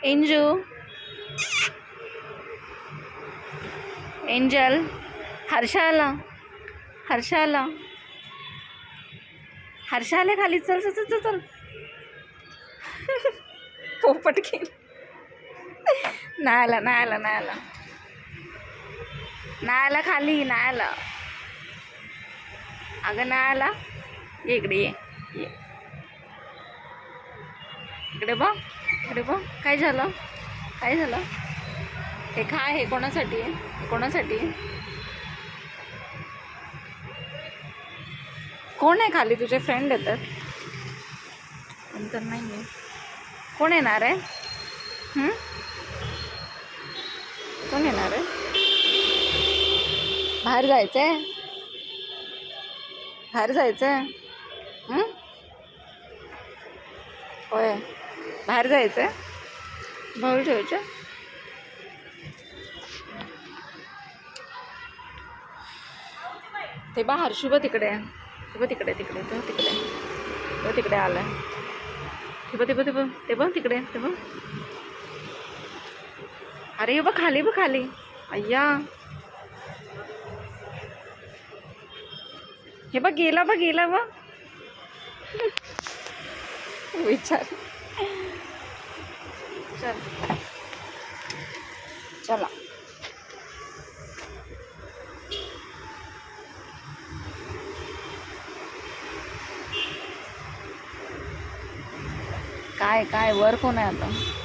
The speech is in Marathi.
एंजू, एंजल, हर्षा आला, हर्षा आला, हर्षा आले खाली. चल चल चल चल. पोपट गेला. नाही आला, नाही आला, नाही आला, नाही आला खाली, नाही आला. अगं नाही आला. ये इकडे, ये इकडे बघ, इकडे बघ. काय झालं, काय झालं? हे काय, हे कोणासाठी आहे, कोणासाठी? कोण आहे खाली? तुझे फ्रेंड येतात नंतर. नाही आहे. कोण येणार आहे? कोण येणार आहे? बाहेर जायचं आहे, बाहेर जायचं आहे. होय, बाहेर जायचं आहे. भाऊ ठेवायचं. ते बा हर्षू बा तिकडे आहे. ते बघ तिकडे, तिकडे तो तिकडे, तो तिकडे आलाय. ते बघ, ते बघ, ते बघ, ते बघ तिकडे, ते बघ. अरे हे बघ खाली, बघ खाली. अय्या, हे बघ गेला, बघ गेला बघ. विचार. चल चला. काय काय वर कोण आहे आता?